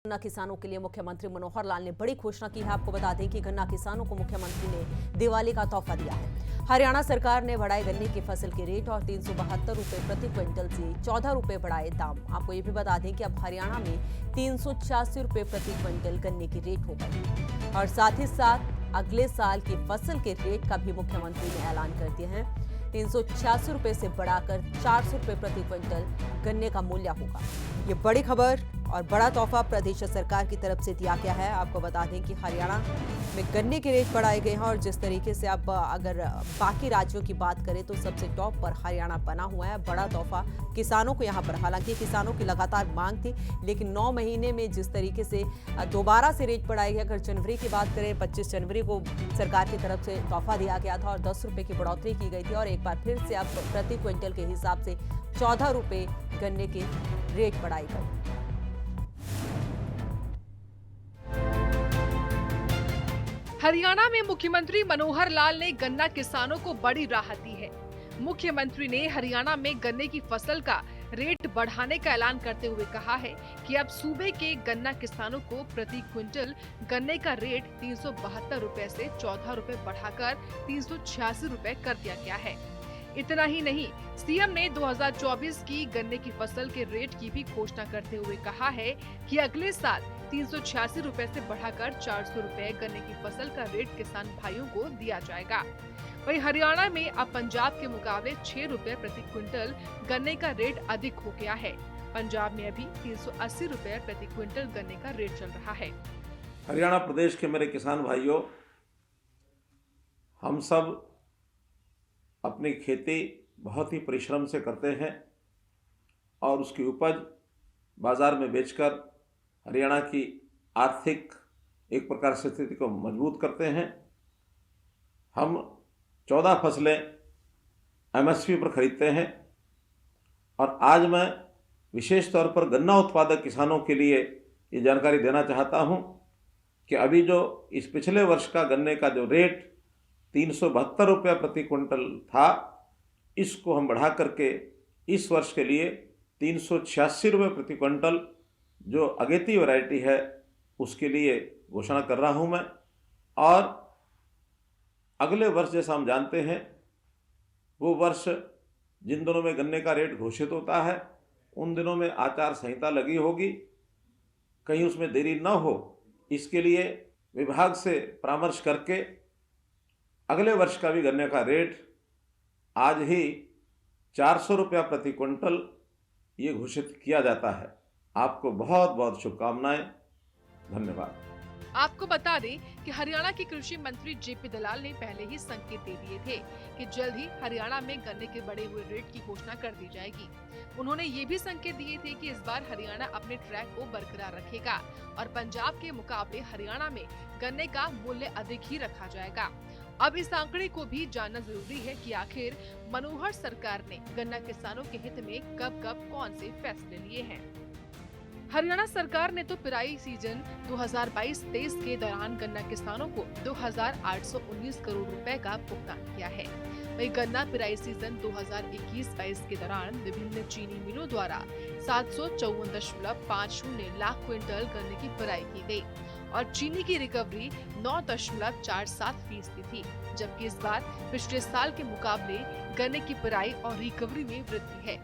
गन्ना किसानों के लिए मुख्यमंत्री मनोहर लाल ने बड़ी घोषणा की है। आपको बता दें कि गन्ना किसानों को मुख्यमंत्री ने दिवाली का तोहफा दिया है। हरियाणा सरकार ने बढ़ाए गन्ने की फसल के रेट और 372 रुपए प्रति क्विंटल से 14 रुपए बढ़ाए दाम। आपको ये भी बता दें कि अब हरियाणा में 386 रुपए प्रति क्विंटल गन्ने की रेट हो गई और साथ ही साथ अगले साल की फसल के रेट का भी मुख्यमंत्री ने ऐलान कर दिया है। 386 रुपए से बढ़ाकर 400 रुपए प्रति क्विंटल गन्ने का मूल्य होगा। ये बड़ी खबर और बड़ा तोहफा प्रदेश सरकार की तरफ से दिया गया है। आपको बता दें कि हरियाणा में गन्ने के रेट बढ़ाए गए हैं और जिस तरीके से अब अगर बाकी राज्यों की बात करें तो सबसे टॉप पर हरियाणा बना हुआ है। बड़ा तोहफा किसानों को यहाँ पर, हालांकि किसानों की लगातार मांग थी, लेकिन 9 महीने में जिस तरीके से दोबारा से रेट बढ़ाए गए। अगर जनवरी की बात करें, 25 जनवरी को सरकार की तरफ से तोहफा दिया गया था और 10 रुपए की बढ़ोतरी की गई थी और एक बार फिर से अब प्रति क्विंटल के हिसाब से 14 रुपए गन्ने के रेट बढ़ाए गए। हरियाणा में मुख्यमंत्री मनोहर लाल ने गन्ना किसानों को बड़ी राहत दी है। मुख्यमंत्री ने हरियाणा में गन्ने की फसल का रेट बढ़ाने का ऐलान करते हुए कहा है कि अब सूबे के गन्ना किसानों को प्रति क्विंटल गन्ने का रेट 372 रुपए से 14 रुपए बढ़ाकर 386 रुपए कर दिया गया है। इतना ही नहीं, सीएम ने 2024 की गन्ने की फसल के रेट की भी घोषणा करते हुए कहा है कि अगले साल 386 रुपए से बढ़ाकर 400 रुपए गन्ने की फसल का रेट किसान भाइयों को दिया जाएगा। वहीं हरियाणा में अब पंजाब के मुकाबले 6 रुपए प्रति क्विंटल गन्ने का रेट अधिक हो गया है। पंजाब में अभी 380 रुपए प्रति क्विंटल गन्ने का रेट चल रहा है। हरियाणा प्रदेश के मेरे किसान भाइयों, हम सब अपनी खेती बहुत ही परिश्रम से करते हैं और उसकी उपज बाजार में बेचकर हरियाणा की आर्थिक एक प्रकार से स्थिति को मजबूत करते हैं। हम 14 फसलें एमएसपी पर खरीदते हैं और आज मैं विशेष तौर पर गन्ना उत्पादक किसानों के लिए ये जानकारी देना चाहता हूं कि अभी जो इस पिछले वर्ष का गन्ने का जो रेट 372 रुपया प्रति क्विंटल था, इसको हम बढ़ा करके इस वर्ष के लिए 386 रुपये प्रति क्विंटल जो अगेती वैरायटी है उसके लिए घोषणा कर रहा हूं मैं। और अगले वर्ष जैसा हम जानते हैं वो वर्ष जिन दिनों में गन्ने का रेट घोषित होता है उन दिनों में आचार संहिता लगी होगी, कहीं उसमें देरी न हो, इसके लिए विभाग से परामर्श करके अगले वर्ष का भी गन्ने का रेट आज ही 400 रुपया प्रति क्विंटल ये घोषित किया जाता है। आपको बहुत बहुत शुभकामनाएं, धन्यवाद। आपको बता दें कि हरियाणा के कृषि मंत्री जेपी दलाल ने पहले ही संकेत दे दिए थे कि जल्द ही हरियाणा में गन्ने के बढ़े हुए रेट की घोषणा कर दी जाएगी। उन्होंने ये भी संकेत दिए थे कि इस बार हरियाणा अपने ट्रैक को बरकरार रखेगा और पंजाब के मुकाबले हरियाणा में गन्ने का मूल्य अधिक ही रखा जाएगा। अब इस आंकड़े को भी जानना जरूरी है कि आखिर मनोहर सरकार ने गन्ना किसानों के हित में कब कब कौन से फैसले लिए हैं। हरियाणा सरकार ने तो पिराई सीजन 2022-23 के दौरान गन्ना किसानों को 2,819 करोड़ रुपए का भुगतान किया है। वहीं गन्ना पिराई सीजन 2021-22 के दौरान विभिन्न चीनी मिलों द्वारा 754.50 लाख क्विंटल गन्ने की पिराई की गई और चीनी की रिकवरी 9.47% थी, जबकि इस बार पिछले साल के मुकाबले गन्ने की पिराई और रिकवरी में वृद्धि है।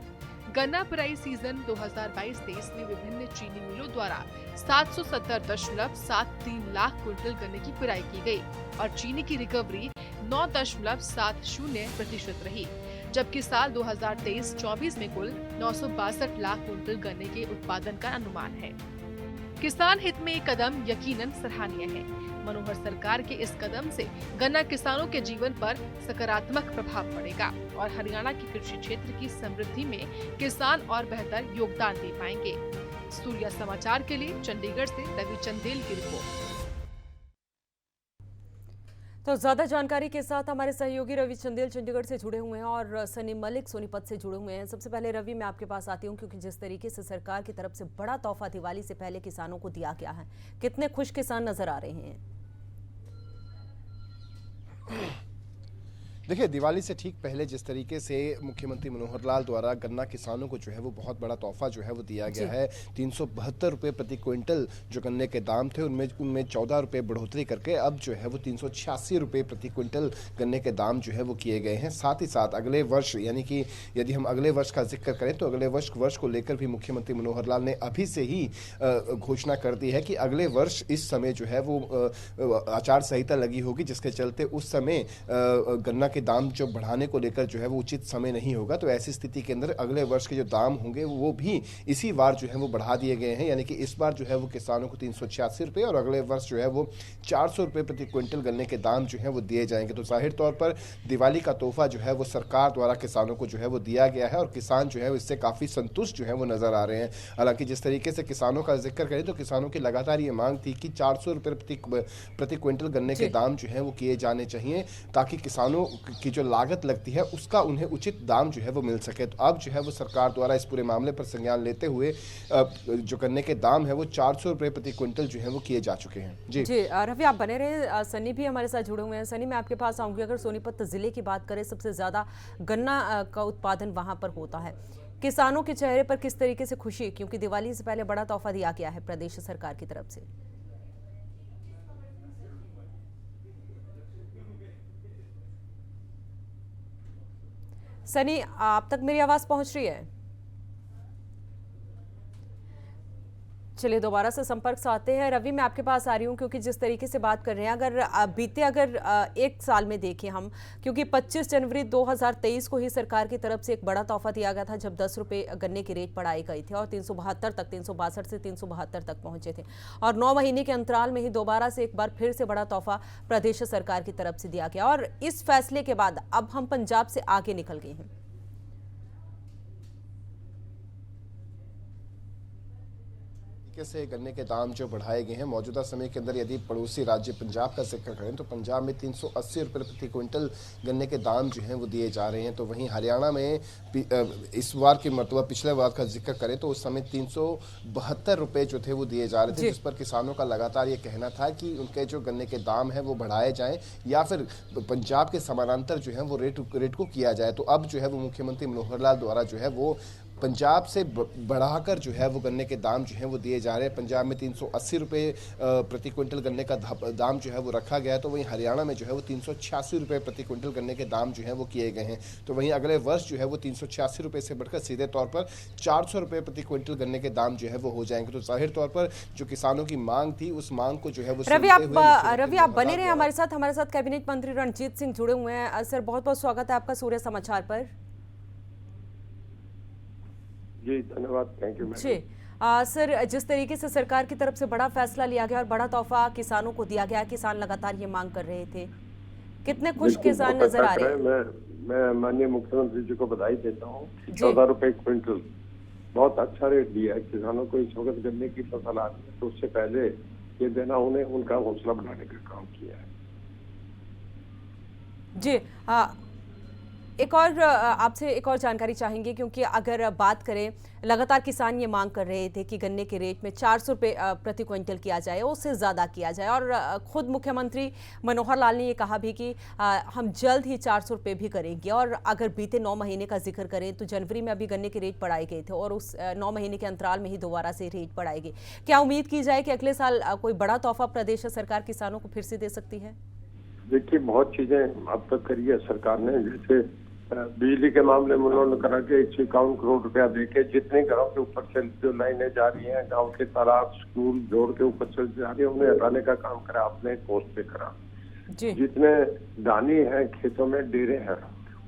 गन्ना पिराई सीजन 2022-23 में विभिन्न चीनी मिलों द्वारा 770.73 लाख क्विंटल गन्ने की पिराई की गई और चीनी की रिकवरी 9.70% रही, जबकि साल 2023-24 में कुल 962 लाख क्विंटल गन्ने के उत्पादन का अनुमान है। किसान हित में ये कदम यकीनन सराहनीय है। मनोहर सरकार के इस कदम से गन्ना किसानों के जीवन पर सकारात्मक प्रभाव पड़ेगा और हरियाणा के कृषि क्षेत्र की समृद्धि में किसान और बेहतर योगदान दे पाएंगे। सूर्या समाचार के लिए चंडीगढ़ से रवि चंदेल की रिपोर्ट। तो ज्यादा जानकारी के साथ हमारे सहयोगी रवि चंदेल चंडीगढ़ से जुड़े हुए हैं और सनी मलिक सोनीपत से जुड़े हुए हैं। सबसे पहले रवि, मैं आपके पास आती हूं क्योंकि जिस तरीके से सरकार की तरफ से बड़ा तोहफा दिवाली से पहले किसानों को दिया गया है, कितने खुश किसान नजर आ रहे हैं? देखिए, दिवाली से ठीक पहले जिस तरीके से मुख्यमंत्री मनोहर लाल द्वारा गन्ना किसानों को जो है वो बहुत बड़ा तोहफा जो है वो दिया गया है। 372 रुपये प्रति क्विंटल जो गन्ने के दाम थे उनमें 14 रुपये बढ़ोतरी करके अब जो है वो 386 रुपये प्रति क्विंटल गन्ने के दाम जो है वो किए गए हैं। साथ ही साथ अगले वर्ष, यानी कि यदि हम अगले वर्ष का जिक्र करें तो अगले वर्ष को लेकर भी मुख्यमंत्री मनोहर लाल ने अभी से ही घोषणा कर दी है कि अगले वर्ष इस समय जो है वो आचार संहिता लगी होगी, जिसके चलते उस समय गन्ना के दाम जो बढ़ाने को लेकर जो है वो उचित समय नहीं होगा। तो ऐसी स्थिति के अंदर अगले वर्ष के जो दाम होंगे वो भी इसी बार जो है वो बढ़ा दिए गए हैं, यानी कि इस बार जो है वो किसानों को 386 रुपये और अगले वर्ष जो है वो 400 रुपये प्रति क्विंटल गन्ने के दाम जो है वो दिए जाएंगे। तो जाहिर तौर पर दिवाली का तोहफा जो है वो सरकार द्वारा किसानों को जो है वो दिया गया है और किसान जो है इससे काफ़ी संतुष्ट जो है वो नजर आ रहे हैं। हालांकि जिस तरीके से किसानों का जिक्र करें तो किसानों की लगातार ये मांग थी कि 400 रुपये प्रति क्विंटल गन्ने के दाम जो है वो किए जाने चाहिए, ताकि किसानों की जो लागत लगती है उसका उन्हें उचित दाम जो है वो मिल सके। तो अब जो है वो सरकार द्वारा इस पूरे मामले पर संज्ञान लेते हुए जो गन्ने के दाम है वो 400 रुपये प्रति क्विंटल जो है वो किए जा चुके हैं। जी रवि, आप बने रहे। सनी भी हमारे साथ जुड़े हुए हैं। सनी, मैं आपके पास आऊंगी। अगर सोनीपत जिले की बात करें, सबसे ज्यादा गन्ना का उत्पादन वहां पर होता है। किसानों के चेहरे पर किस तरीके से खुशी, क्योंकि दिवाली से पहले बड़ा तोहफा दिया गया है प्रदेश सरकार की तरफ से? सनी, आप तक मेरी आवाज पहुंच रही है? चलिए दोबारा से संपर्क से आते हैं। रवि, मैं आपके पास आ रही हूँ, क्योंकि जिस तरीके से बात कर रहे हैं, अगर एक साल में देखें हम, क्योंकि 25 जनवरी 2023 को ही सरकार की तरफ से एक बड़ा तोहफा दिया गया था, जब 10 रुपये गन्ने की रेट बढ़ाई गई थी और 362 से 372 तक पहुंचे थे। और 9 महीने के अंतराल में ही दोबारा से एक बार फिर से बड़ा तोहफा प्रदेश सरकार की तरफ से दिया गया और इस फैसले के बाद अब हम पंजाब से आगे निकल गए हैं। से गन्ने के दाम जो बढ़ाए गए हैं मौजूदा समय के अंदर, यदि पड़ोसी राज्य पंजाब का जिक्र करें तो पंजाब में 380 रुपये प्रति क्विंटल गन्ने के दाम जो हैं वो दिए जा रहे हैं। तो वहीं हरियाणा में इस बार की मरतबा पिछले बार का जिक्र करें तो उस समय 372 रुपये जो थे वो दिए जा रहे थे, जिस पर किसानों का लगातार ये कहना था कि उनके जो गन्ने के दाम है वो बढ़ाए जाएं या फिर पंजाब के समानांतर जो है वो रेट को किया जाए। तो अब जो है वो मुख्यमंत्री मनोहर लाल द्वारा जो है वो पंजाब से बढ़ाकर जो है वो गन्ने के दाम जो हैं वो दिए जा रहे हैं। पंजाब में 380 रुपये प्रति क्विंटल गन्ने का दाम जो है वो रखा गया है, तो वहीं हरियाणा में जो है वो 386 रुपये प्रति क्विंटल गन्ने के दाम जो है वो किए गए हैं। तो वहीं अगले वर्ष जो है वो 386 रुपये से बढ़कर सीधे तौर पर 400 रुपये प्रति क्विंटल गन्ने के दाम जो है वो हो जाएंगे। तो जाहिर तौर पर जो किसानों की मांग थी उस मांग को जो है वो रवि, आप बने रहे हमारे साथ कैबिनेट मंत्री रणजीत सिंह जुड़े हुए हैं। सर, बहुत बहुत स्वागत है आपका सूर्य समाचार पर। जी धन्यवाद, थैंक यू। जी सर, जिस तरीके से सरकार की तरफ से बड़ा फैसला लिया गया और बड़ा तोहफा किसानों को दिया गया, किसान लगातार ये मांग कर रहे थे, कितने खुश किसान नजर आ रहे हैं? मैं माननीय मुख्यमंत्री जी को बधाई देता हूँ। 14 रुपए क्विंटल बहुत अच्छा रेट दिया है किसानों को। इस वक्त गन्ने की फसल आ रही है तो उससे पहले ये देना उन्हें उनका हौसला बढ़ाने का काम किया है। जी आपसे एक और जानकारी चाहेंगे, क्योंकि अगर बात करें, लगातार किसान ये मांग कर रहे थे कि गन्ने के रेट में 400 रुपये प्रति क्विंटल किया जाए, उससे ज़्यादा किया जाए, और खुद मुख्यमंत्री मनोहर लाल ने ये कहा भी कि हम जल्द ही 400 रुपये भी करेंगे। और अगर बीते 9 महीने का जिक्र करें तो जनवरी में अभी गन्ने के रेट बढ़ाए गए थे और उस 9 महीने के अंतराल में ही दोबारा से रेट बढ़ाए गए। क्या उम्मीद की जाए कि अगले साल कोई बड़ा तोहफा प्रदेश सरकार किसानों को फिर से दे सकती है? देखिए, बहुत चीजें अब तक करी है सरकार ने। जैसे बिजली के मामले में उन्होंने करा के 151 करोड़ रुपया देके जितने घरों के ऊपर से जो लाइनें जा रही हैं, गांव के तालाब, स्कूल जोड़ के ऊपर से जा रही है, उन्हें हटाने का काम करा, अपने कोस्ट पे करा। जितने दानी हैं खेतों में, डेरे हैं,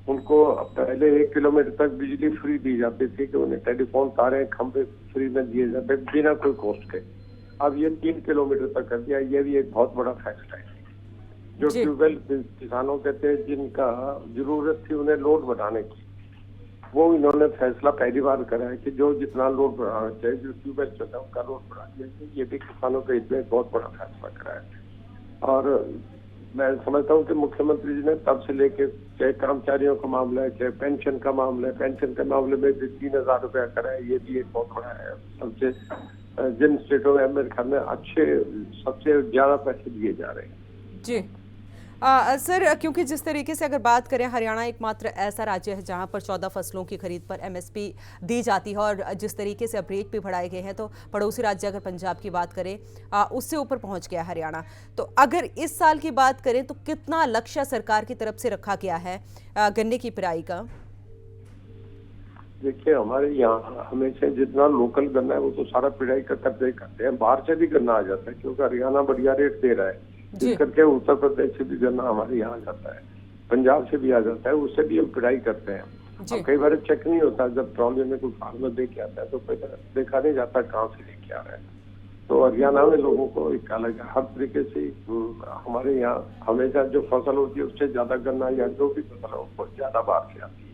उनको पहले 1 किलोमीटर तक बिजली फ्री दी जाती थी कि उन्हें टेलीफोन तारे खंभे फ्री में दिए जाते बिना कोई कॉस्ट के। अब ये 3 किलोमीटर तक कर दिया। ये भी एक बहुत बड़ा फैसला है। जो ट्यूबवेल किसानों के थे जिनका जरूरत थी उन्हें लोड बढ़ाने की, वो इन्होंने फैसला पहली बार करा है कि जो जितना लोड बढ़ाना चाहिए, जो ट्यूबवेल चलता है उनका लोड बढ़ा दिया। ये भी किसानों के हित में बहुत बड़ा फैसला करा है। और मैं समझता हूँ कि मुख्यमंत्री जी ने तब से लेके, चाहे कर्मचारियों का मामला है, चाहे पेंशन का मामला है, पेंशन के मामले में भी 3000 रुपया करा है। ये भी एक बहुत बड़ा है। सबसे जिन स्टेटों में मेरे ख्याल में अच्छे सबसे ज्यादा पैसे दिए जा रहे हैं। जी सर, क्योंकि जिस तरीके से अगर बात करें, हरियाणा एकमात्र ऐसा राज्य है जहां पर 14 फसलों की खरीद पर एमएसपी दी जाती है और जिस तरीके से अब रेट भी बढ़ाए गए हैं, तो पड़ोसी राज्य अगर पंजाब की बात करें उससे ऊपर पहुंच गया हरियाणा। तो अगर इस साल की बात करें तो कितना लक्ष्य सरकार की तरफ से रखा गया है गन्ने की पिराई का? देखिए, हमारे यहाँ हमेशा जितना लोकल गन्ना है वो तो सारा पिढ़ाई का कब्जे करते हैं। बाहर से भी गन्ना आ जाता है क्योंकि हरियाणा बढ़िया रेट दे रहा है, जिस करके उत्तर प्रदेश से भी गन्ना हमारे यहाँ आ जाता है, पंजाब से भी आ जाता है, उससे भी हम पिढ़ाई करते हैं। अब कई बार चेक नहीं होता, जब ट्रॉली में कोई फार्मर दे के आता है तो देखा नहीं जाता कहाँ से लेके आ रहा है। तो हरियाणा में लोगों को एक अलग हर तरीके से हमारे यहाँ हमेशा जो फसल होती है उससे ज्यादा गन्ना या जो भी फसल हो वो ज्यादा बाहर से आती है।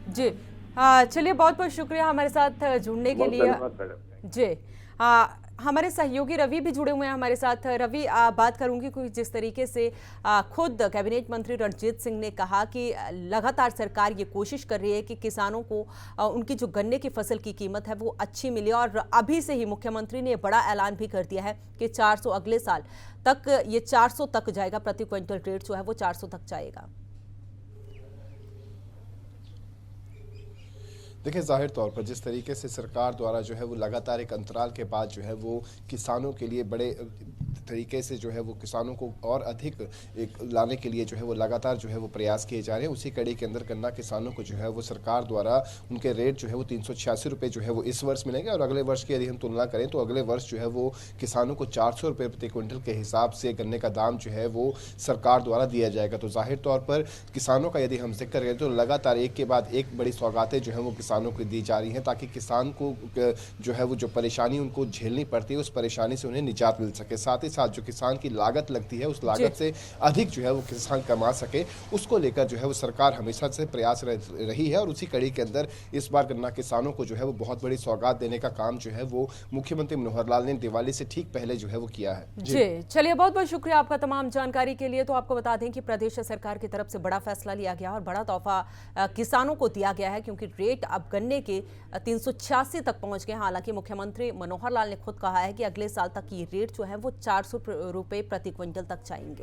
जी, चलिए, बहुत बहुत शुक्रिया हमारे साथ जुड़ने के लिए। जी, हमारे सहयोगी रवि भी जुड़े हुए हैं हमारे साथ। रवि, बात करूंगी कुछ जिस तरीके से खुद कैबिनेट मंत्री रणजीत सिंह ने कहा कि लगातार सरकार ये कोशिश कर रही है कि किसानों को उनकी जो गन्ने की फसल की कीमत है वो अच्छी मिले, और अभी से ही मुख्यमंत्री ने बड़ा ऐलान भी कर दिया है कि 400 अगले साल तक ये 400 तक जाएगा, प्रति क्विंटल रेट जो है वो 400 तक जाएगा। देखिए, जाहिर तौर पर जिस तरीके से सरकार द्वारा जो है वो लगातार एक अंतराल के बाद जो है वो किसानों के लिए बड़े तरीके से जो है वो किसानों को और अधिक एक लाने के लिए जो है वो लगातार जो है वो प्रयास किए जा रहे हैं, उसी कड़ी के अंदर गन्ना किसानों को जो है वो सरकार द्वारा उनके रेट जो है वो 386 रुपये जो है वो इस वर्ष मिलेंगे, और अगले वर्ष की यदि हम तुलना करें तो अगले वर्ष जो है वो किसानों को 400 रुपये प्रति क्विंटल के हिसाब से गन्ने का दाम जो है वो सरकार द्वारा दिया जाएगा। तो जाहिर तौर पर किसानों का यदि हम जिक्र करें तो लगातार एक के बाद एक बड़ी सौगातें जो है वो किसानों को दी जा रही हैं, ताकि किसान को जो है वो जो परेशानी उनको झेलनी पड़ती है उस परेशानी से उन्हें निजात मिल सके। साथ ही साथ जो किसान की लागत लगती है उस लागत से अधिक जो है वो किसान कमा सके, उसको लेकर जो है वो सरकार हमेशा से प्रयास रही है, और उसी कड़ी के अंदर इस बार गन्ना किसानों को जो है वो बहुत बड़ी सौगात देने का काम जो है वो मुख्यमंत्री मनोहर लाल ने दिवाली से ठीक पहले जो है वो किया है। जी, चलिए, बहुत बहुत शुक्रिया आपका तमाम जानकारी के लिए। तो आपको बता दें कि प्रदेश सरकार की तरफ से बड़ा फैसला लिया गया और बड़ा तोहफा किसानों को दिया गया है, क्योंकि रेट अब गन्ने के 386 तक पहुंच गए। हालांकि मुख्यमंत्री मनोहर लाल ने खुद कहा है कि अगले साल तक ये रेट जो है वो 400 रुपये प्रति क्विंटल तक जाएंगे।